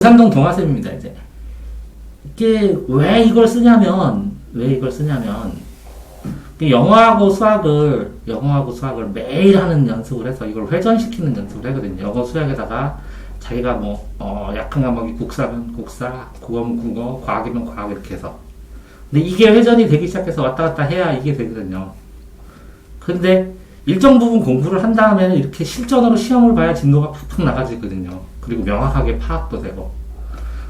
삼동 동화쌤입니다. 이제 이게 왜 이걸 쓰냐면 영어하고 수학을 매일 하는 연습을 해서 이걸 회전시키는 연습을 하거든요. 영어 수학에다가 자기가 약한 과목이 국사면 국사, 국어면 국어, 과학이면 과학 이렇게 해서. 근데 이게 회전이 되기 시작해서 왔다 갔다 해야 이게 되거든요. 근데 일정 부분 공부를 한 다음에는 이렇게 실전으로 시험을 봐야 진도가 팍팍 나가지거든요. 그리고 명확하게 파악도 되고.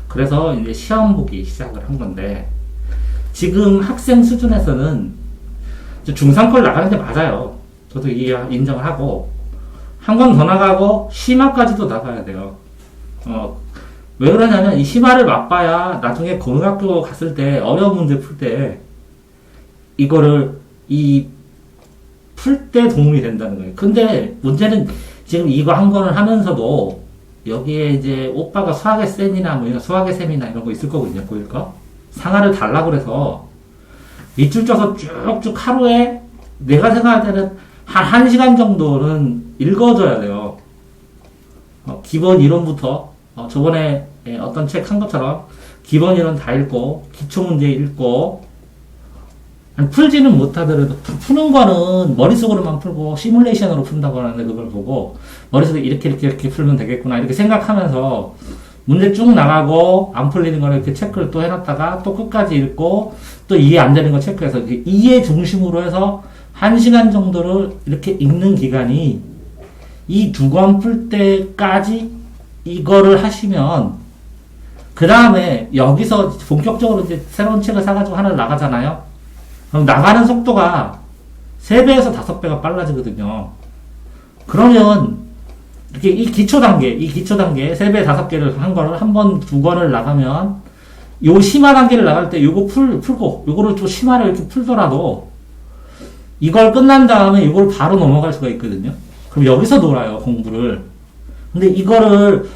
그래서 이제 시험 보기 시작을 한 건데, 지금 학생 수준에서는 중3 걸 나가는 게 맞아요. 저도 인정을 하고, 한 권 더 나가고, 심화까지도 나가야 돼요. 왜 그러냐면, 이 심화를 맛봐야 나중에 고등학교 갔을 때, 어려운 문제 풀 때, 이거를, 풀 때 도움이 된다는 거예요. 근데 문제는 지금 이거 한 권을 하면서도, 여기에 이제 오빠가 수학의 쌤이나 이런 수학의 쌤이나 이런 거 있을 거거든요. 보일 거? 상하를 달라고 그래서, 밑줄 쳐서 쭉쭉 하루에 내가 생각할 때는 한 1시간 정도는 읽어줘야 돼요. 기본 이론부터, 저번에 어떤 책 한 것처럼 기본 이론 다 읽고, 기초문제 읽고, 풀지는 못하더라도 푸는 거는 머릿속으로만 풀고 시뮬레이션으로 푼다고 하는데 그걸 보고 머릿속에 이렇게 풀면 되겠구나 이렇게 생각하면서 문제 쭉 나가고 안 풀리는 거를 이렇게 체크를 또 해놨다가 또 끝까지 읽고 또 이해 안 되는 거 체크해서 이해 중심으로 해서 1시간 정도를 이렇게 읽는 기간이 이 두 권 풀 때까지 이거를 하시면 그 다음에 여기서 본격적으로 이제 새로운 책을 사가지고 하나 나가잖아요. 그럼 나가는 속도가 3배에서 5배가 빨라지거든요. 그러면, 이렇게 이 기초 단계, 3배, 5개를 한 거를 한 번, 두 권을 나가면, 요 심화 단계를 나갈 때 요거 풀고, 요거를 또 심화를 이렇게 풀더라도, 이걸 끝난 다음에 이걸 바로 넘어갈 수가 있거든요. 그럼 여기서 놀아요, 공부를. 근데 이거를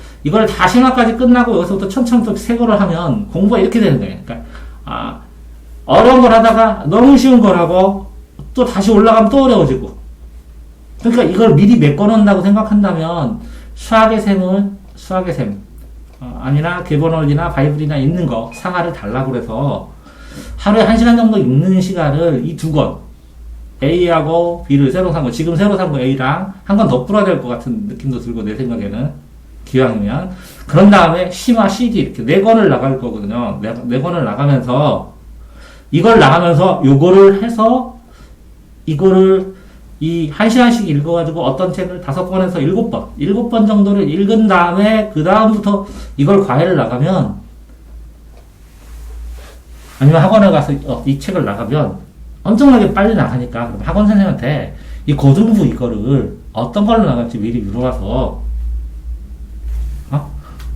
다 심화까지 끝나고 여기서부터 천천히 또 새 거를 하면 공부가 이렇게 되는 거예요. 그러니까, 어려운 걸 하다가 너무 쉬운 걸 하고 또 다시 올라가면 또 어려워지고. 그러니까 이걸 미리 메꿔놓는다고 생각한다면 수학의 셈은 수학의 셈 아니나 개본원리나 바이블이나 있는 거 상하를 달라고 그래서 하루에 1시간 정도 읽는 시간을 이 두 권 A하고 B를 새로 산 거, 지금 새로 산 거 A랑 한 권 더 풀어야 될 것 같은 느낌도 들고 내 생각에는 기왕이면 그런 다음에 심화 CD 이렇게 4권을 나갈 거거든요. 4권을 나가면서 이걸 나가면서 요거를 해서 이거를 이 1시간씩 읽어가지고 어떤 책을 5권에서 7번 정도를 읽은 다음에 그 다음부터 이걸 과외를 나가면 아니면 학원에 가서 이 책을 나가면 엄청나게 빨리 나가니까 그럼 학원 선생님한테 이 고등부 이거를 어떤 걸로 나갈지 미리 물어봐서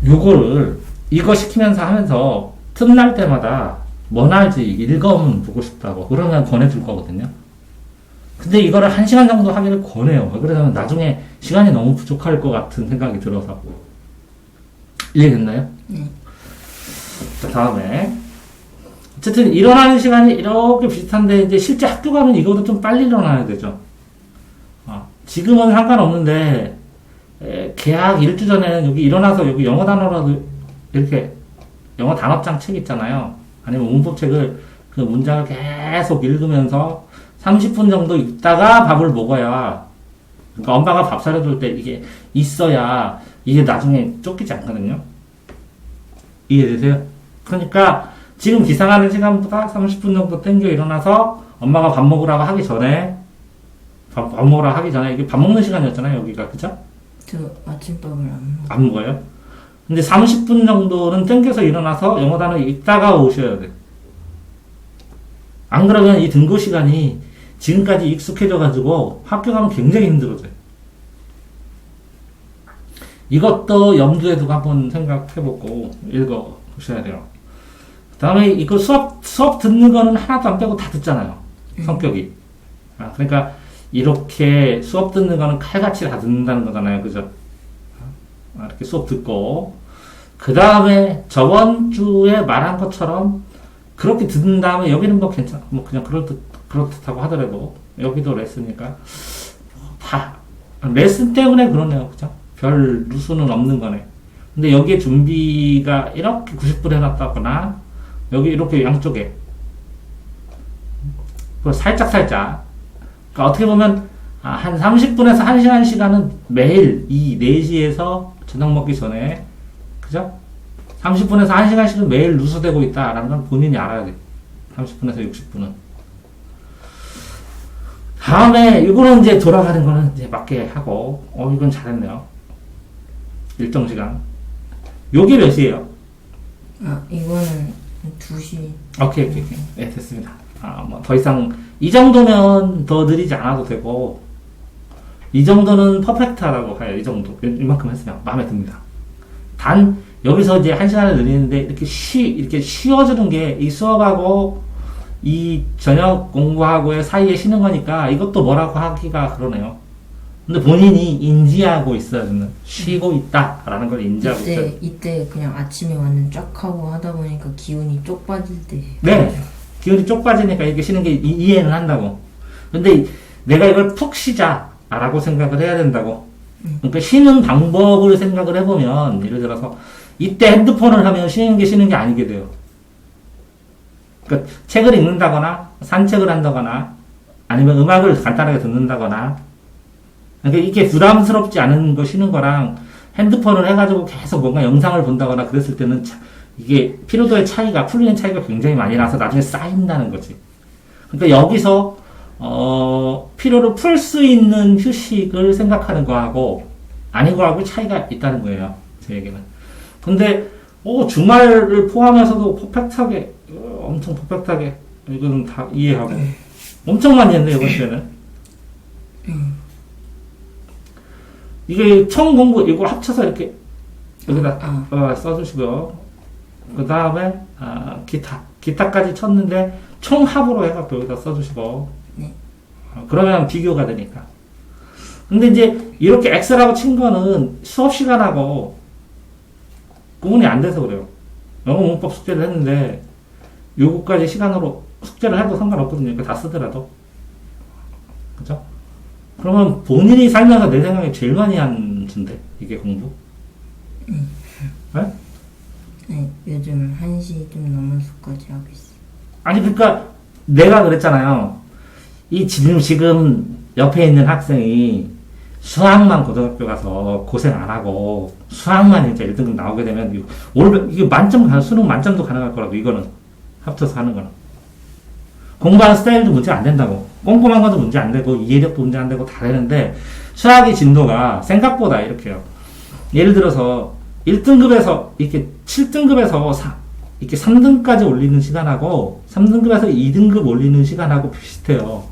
요거를 이거 시키면서 하면서 틈날 때마다 뭐 나올지 읽어보면 보고 싶다고 그러면 권해줄 거거든요. 근데 이거를 1시간 정도 하기를 권해요. 그래서 나중에 시간이 너무 부족할 것 같은 생각이 들어서. 이해됐나요? 자, 다음에 어쨌든 일어나는 시간이 이렇게 비슷한데 이제 실제 학교 가면 이거보다 좀 빨리 일어나야 되죠. 지금은 상관없는데 개학 일주 전에는 여기 일어나서 여기 영어 단어라도 이렇게 영어 단어장 책 있잖아요. 아니면 문법책을 그 문장을 계속 읽으면서 30분 정도 읽다가 밥을 먹어야, 그러니까 엄마가 밥 차려줄 때 이게 있어야 이게 나중에 쫓기지 않거든요. 이해되세요? 그러니까 지금 기상하는 시간보다 30분 정도 땡겨 일어나서 엄마가 밥 먹으라고 하기 전에 밥 먹으라고 하기 전에 이게 밥 먹는 시간이었잖아요, 여기가. 그죠? 저 아침밥을 안 먹어요? 근데 30분 정도는 땡겨서 일어나서 영어 단어 읽다가 오셔야 돼. 안 그러면 이 등교 시간이 지금까지 익숙해져가지고 학교 가면 굉장히 힘들어져요. 이것도 염두에 두고 한번 생각해보고 읽어보셔야 돼요. 그 다음에 이거 수업 듣는 거는 하나도 안 빼고 다 듣잖아요. 성격이. 그러니까 이렇게 수업 듣는 거는 칼같이 다 듣는다는 거잖아요. 그죠? 이렇게 수업 듣고 그 다음에 저번 주에 말한 것처럼 그렇게 듣는 다음에 여기는 뭐 괜찮아, 뭐 그냥 그렇다고 하더라도 여기도 레슨이니까 다 레슨 때문에 그러네요. 그죠? 별 누수는 없는 거네. 근데 여기에 준비가 이렇게 90분 해놨다거나, 여기 이렇게 양쪽에, 살짝. 그러니까 어떻게 보면, 한 30분에서 1시간 시간은 매일 이 4시에서 저녁 먹기 전에, 그죠? 30분에서 1시간씩은 매일 누수되고 있다라는 걸 본인이 알아야 돼. 30분에서 60분은. 다음에, 이거는 이제 돌아가는 거는 이제 맞게 하고, 이건 잘했네요. 일정 시간. 요게 몇 시에요? 이거는 2시. 오케이. 네, 됐습니다. 뭐, 더 이상, 이 정도면 더 느리지 않아도 되고, 이 정도는 퍼펙트하다고 해요. 이 정도. 이만큼 했으면 마음에 듭니다. 단, 여기서 이제 1시간을 느리는데, 이렇게 쉬어주는 게, 이 수업하고, 이 저녁 공부하고의 사이에 쉬는 거니까, 이것도 뭐라고 하기가 그러네요. 근데 본인이 인지하고 있어야 되는, 쉬고 있다라는 걸 인지하고 있어야 돼. 이때 그냥 아침에 완전 쫙 하고 하다 보니까 기운이 쪽 빠질 때. 네. 기운이 쪽 빠지니까 이렇게 쉬는 게 이해는 한다고. 근데 내가 이걸 푹 쉬자라고 생각을 해야 된다고. 그러니까 쉬는 방법을 생각을 해보면, 예를 들어서, 이때 핸드폰을 하면 쉬는 게 아니게 돼요. 그러니까 책을 읽는다거나, 산책을 한다거나, 아니면 음악을 간단하게 듣는다거나, 그러니까 이게 부담스럽지 않은 거 쉬는 거랑 핸드폰을 해가지고 계속 뭔가 영상을 본다거나 그랬을 때는 이게 피로도의 차이가, 풀리는 차이가 굉장히 많이 나서 나중에 쌓인다는 거지. 그러니까 여기서, 피로를 풀 수 있는 휴식을 생각하는 거하고, 아닌 거하고 차이가 있다는 거예요. 제 얘기는. 근데, 주말을 포함해서도 퍼펙트하게, 엄청 퍼펙트하게, 이거는 다 이해하고. 엄청 많이 했네, 이번 주에는. 이게 총 공부, 이거 합쳐서 이렇게, 여기다, 써주시고요. 그 다음에, 기타까지 쳤는데, 총 합으로 해갖고 여기다 써주시고. 네. 그러면 비교가 되니까. 근데 이제, 이렇게 엑셀하고 친 거는 수업 시간하고 구분이 안 돼서 그래요. 영어 문법 숙제를 했는데, 요거까지 시간으로 숙제를 해도 상관없거든요. 이거 다 쓰더라도. 그죠? 그러면 본인이 살면서 내 생각에 제일 많이 한 주인데, 이게 공부? 네? 네, 요즘 1시 좀 넘어서까지 하고 있어요. 아니, 그러니까 내가 그랬잖아요. 지금 옆에 있는 학생이 수학만 고등학교 가서 고생 안 하고 수학만 이제 1등급 나오게 되면 이게 수능 만점도 가능할 거라고, 이거는 합쳐서 하는 거는. 공부하는 스타일도 문제 안 된다고. 꼼꼼한 것도 문제 안 되고, 이해력도 문제 안 되고 다 되는데, 수학의 진도가 생각보다 이렇게요. 예를 들어서, 1등급에서, 이렇게 7등급에서 이렇게 3등까지 올리는 시간하고, 3등급에서 2등급 올리는 시간하고 비슷해요.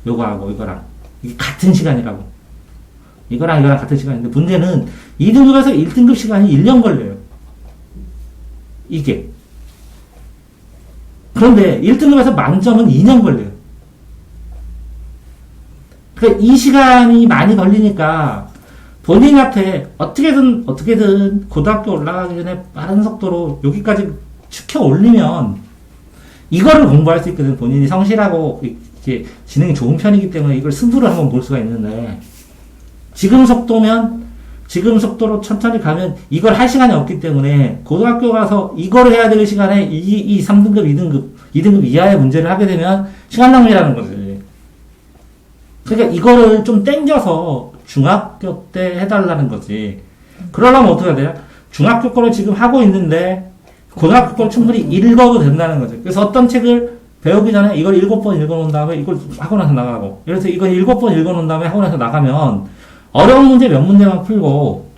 요거하고, 이거랑. 이게 같은 시간이라고. 이거랑 같은 시간인데, 문제는 2등급에서 1등급 시간이 1년 걸려요. 이게. 그런데 1등급에서 만점은 2년 걸려요. 그러니까 이 시간이 많이 걸리니까 본인한테 어떻게든 고등학교 올라가기 전에 빠른 속도로 여기까지 축혀 올리면 이거를 공부할 수 있거든. 본인이 성실하고 이렇게 지능이 좋은 편이기 때문에 이걸 승부를 한번 볼 수가 있는데, 지금 속도로 천천히 가면 이걸 할 시간이 없기 때문에 고등학교 가서 이거를 해야 될 시간에 이 3등급, 2등급 이하의 문제를 하게 되면 시간 낭비라는 거지. 그러니까 이거를 좀 땡겨서 중학교 때 해달라는 거지. 그러려면 어떻게 해야 돼요? 중학교 거를 지금 하고 있는데 고등학교 거를 충분히 읽어도 된다는 거죠. 그래서 어떤 책을 배우기 전에 이걸 7번 읽어놓은 다음에 이걸 학원에서 나가고, 그래서 이걸 7번 읽어놓은 다음에 학원에서 나가면 어려운 문제 몇 문제만 풀고,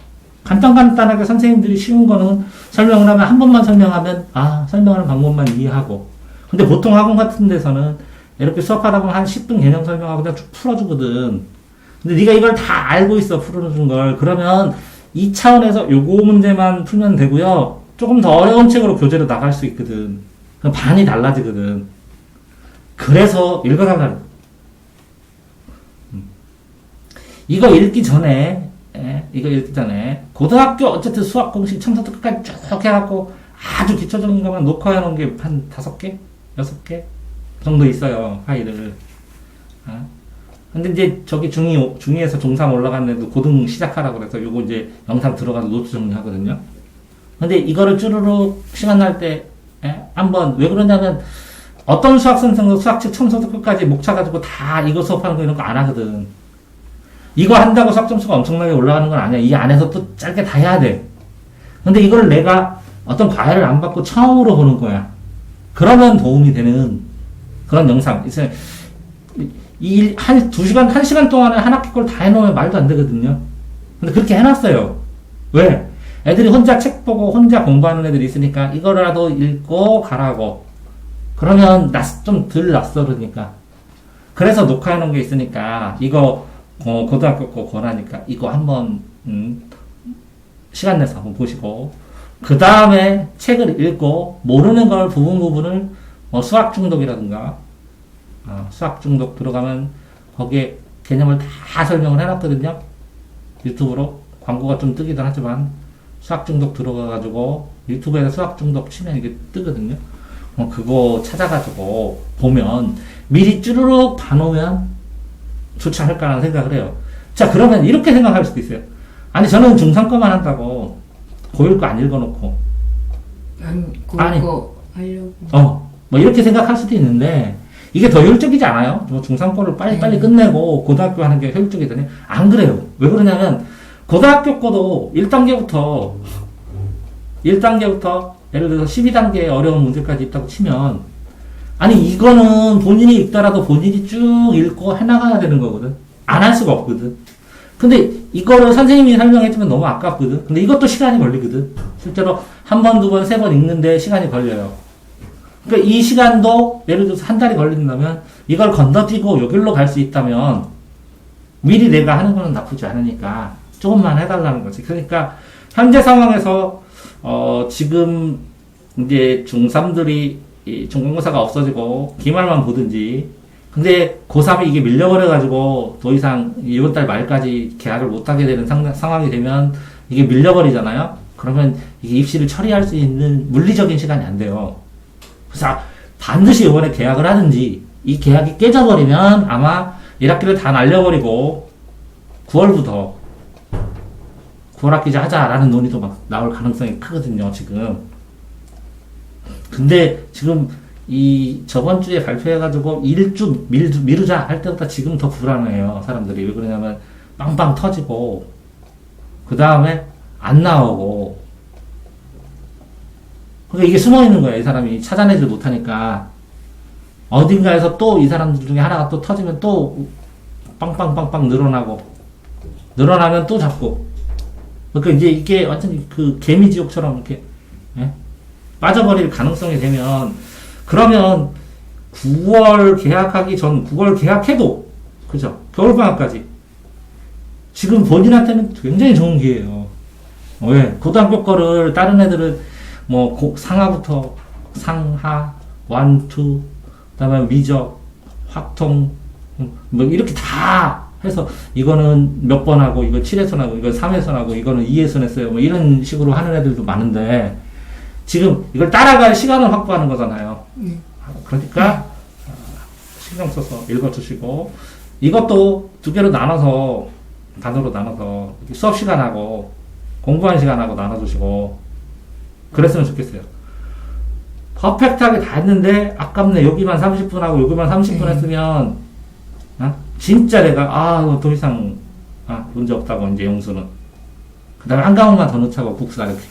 간단하게 선생님들이 쉬운 거는 설명을 하면 한 번만 설명하면, 설명하는 방법만 이해하고. 근데 보통 학원 같은 데서는 이렇게 수업하다 보면 한 10분 개념 설명하고 그냥 쭉 풀어주거든. 근데 네가 이걸 다 알고 있어, 풀어준 걸. 그러면 이 차원에서 요거 문제만 풀면 되고요. 조금 더 어려운 책으로 교재로 나갈 수 있거든. 그럼 반이 달라지거든. 그래서 읽어달라는 거야. 이거 읽기 전에, 고등학교 어쨌든 수학 공식 처음부터 끝까지 쭉 해갖고 아주 기초적인 것만 녹화해 놓은 게 한 5개? 6개? 정도 있어요, 파일을. 근데 이제 저기 중2에서 중3 올라가는 애도 고등 시작하라고 그래서 요거 이제 영상 들어가서 노트 정리하거든요. 근데 이거를 쭈루룩 시간 날 때, 한번, 왜 그러냐면, 어떤 수학 선생도 수학책 처음부터 끝까지 목 차가지고 다 이거 수업하는 거 이런 거 안 하거든. 이거 한다고 수학 점수가 엄청나게 올라가는 건 아니야. 이 안에서 또 짧게 다 해야 돼. 근데 이걸 내가 어떤 과외를 안 받고 처음으로 보는 거야. 그러면 도움이 되는 그런 영상. 한 2시간, 1시간 동안에 한 학기 걸 다 해놓으면 말도 안 되거든요. 근데 그렇게 해놨어요. 왜? 애들이 혼자 책 보고 혼자 공부하는 애들이 있으니까 이거라도 읽고 가라고. 그러면 좀 덜 낯설으니까. 그래서 녹화해놓은 게 있으니까 이거 고등학교 거 권하니까 이거 한번 시간 내서 한번 보시고 그 다음에 책을 읽고 모르는 걸 부분을 수학 중독이라든가 수학 중독 들어가면 거기에 개념을 다 설명을 해놨거든요. 유튜브로 광고가 좀 뜨기도 하지만 수학 중독 들어가가지고 유튜브에서 수학 중독 치면 이게 뜨거든요. 그거 찾아가지고 보면 미리 쭈루룩 봐놓으면 좋지 않을까라는 생각을 해요. 자, 그러면 이렇게 생각할 수도 있어요. 아니, 저는 중3 거만 한다고 고1 거 안 읽어놓고. 아니, 그거 하려고. 뭐 이렇게 생각할 수도 있는데, 이게 더 효율적이지 않아요? 뭐 중3 거를 빨리 끝내고 고등학교 하는 게 효율적이더니, 안 그래요. 왜 그러냐면, 고등학교 거도 1단계부터 예를 들어서 12단계 어려운 문제까지 있다고 치면, 아니, 이거는 본인이 읽더라도 본인이 쭉 읽고 해나가야 되는 거거든. 안 할 수가 없거든. 근데 이거를 선생님이 설명해주면 너무 아깝거든. 근데 이것도 시간이 걸리거든. 실제로 한 번, 두 번, 세 번 읽는데 시간이 걸려요. 그러니까 이 시간도 예를 들어서 한 달이 걸린다면 이걸 건너뛰고 여기로 갈 수 있다면 미리 내가 하는 거는 나쁘지 않으니까 조금만 해달라는 거지. 그러니까 현재 상황에서 지금 이제 중3들이 중간고사가 없어지고 기말만 보든지 근데 고3이 이게 밀려버려가지고 더 이상 이번 달 말까지 계약을 못하게 되는 상황이 되면 이게 밀려버리잖아요. 그러면 이게 입시를 처리할 수 있는 물리적인 시간이 안 돼요. 그래서 반드시 이번에 계약을 하든지 이 계약이 깨져버리면 아마 1학기를 다 날려버리고 9월부터 9월 학기제 하자라는 논의도 막 나올 가능성이 크거든요, 지금. 근데 지금 저번 주에 발표해가지고 1주 미루자 할 때보다 지금 더 불안해요, 사람들이. 왜 그러냐면 빵빵 터지고 그 다음에 안 나오고 그러니까 이게 숨어 있는 거예요. 이 사람이 찾아내질 못하니까 어딘가에서 또 이 사람들 중에 하나가 또 터지면 또 빵빵빵빵 늘어나면 또 잡고 그러니까 이제 이게 완전 그 개미지옥처럼 이렇게 빠져버릴 가능성이 되면 그러면 9월 계약하기 전 9월 계약해도 그죠? 겨울방학까지 지금 본인한테는 굉장히 좋은 기회예요. 왜? 고등학교 거를 다른 애들은 뭐 상하부터 상하, 완투, 그다음에 미적, 확통 뭐 이렇게 다 해서 이거는 몇 번 하고 이거 7회선 하고 이건 3회선 하고 이거는 2회선 했어요. 뭐 이런 식으로 하는 애들도 많은데 지금 이걸 따라갈 시간을 확보하는 거잖아요. 그러니까 신경 써서 읽어주시고 이것도 두 개로 나눠서 단어로 나눠서 수업 시간하고 공부하는 시간하고 나눠주시고 그랬으면 좋겠어요. 퍼펙트하게 다 했는데 아깝네. 여기만 30분 하고 여기만 30분 했으면 진짜 내가 더 이상 문제 없다고 이제 영수는 그 다음에 한 과목만 더 넣자고 국사 이렇게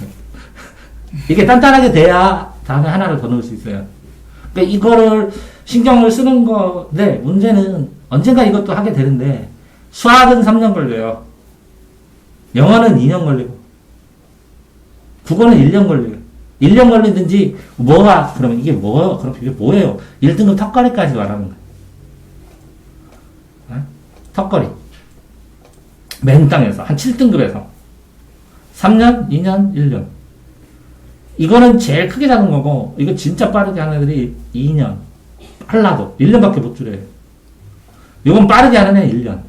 이게 단단하게 돼야 다음에 하나를 더 넣을 수 있어요. 그러니까 이거를 신경을 쓰는 건데 문제는 언젠가 이것도 하게 되는데 수학은 3년 걸려요. 영어는 2년 걸리고 국어는 1년 걸려요. 1년 걸리든지 그럼 이게 뭐예요? 1등급 턱걸이까지 말하는 거예요. 턱걸이. 맨 땅에서 한 7등급에서 3년, 2년, 1년. 이거는 제일 크게 잡은 거고 이거 진짜 빠르게 하는 애들이 2년. 빨라도 1년밖에 못 줄여요. 이건 빠르게 하는 애 1년.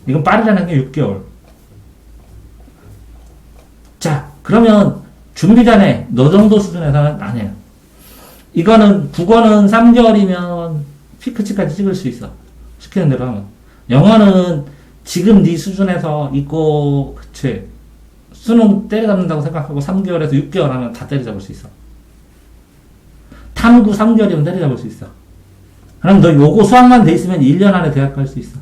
이건 빠르게 하는 게 6개월. 자, 그러면 준비전에 너 정도 수준에서는 안 해요. 이거는 국어는 3개월이면 피크치까지 찍을 수 있어. 시키는 대로 하면. 영어는 지금 네 수준에서 있고, 그치. 수능 때려잡는다고 생각하고 3개월에서 6개월 하면 다 때려잡을 수 있어. 탐구 3개월이면 때려잡을 수 있어. 그럼 너 요거 수학만 돼 있으면 1년 안에 대학 갈 수 있어.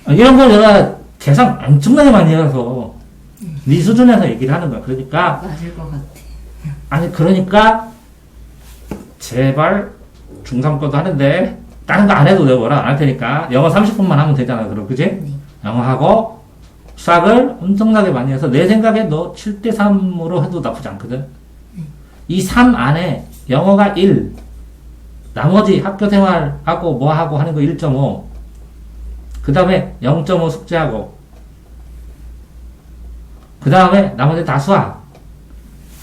이런 걸 내가 계산 엄청나게 많이 해서 네 수준에서 얘기를 하는 거야. 그러니까 맞을 것 같아. 아니 그러니까 제발 중3 것도 하는데 다른 거 안 해도 내가 뭐라 안 할 테니까 영어 30분만 하면 되잖아. 그럼 그지? 네. 영어하고 수학을 엄청나게 많이 해서 내 생각에 너 7대3으로 해도 나쁘지 않거든. 이 3 안에 영어가 1, 나머지 학교 생활하고 뭐 하고 하는 거 1.5, 그 다음에 0.5 숙제하고, 그 다음에 나머지 다 수학.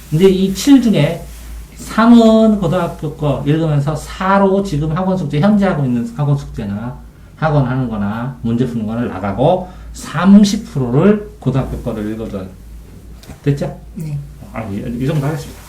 근데 이 7 중에 3은 고등학교 거 읽으면서 4로 지금 학원 숙제, 현재 하고 있는 학원 숙제나 학원 하는 거나 문제 푸는 거를 나가고 30%를 고등학교 거를 읽어줘. 됐죠? 네. 이 정도 하겠습니다.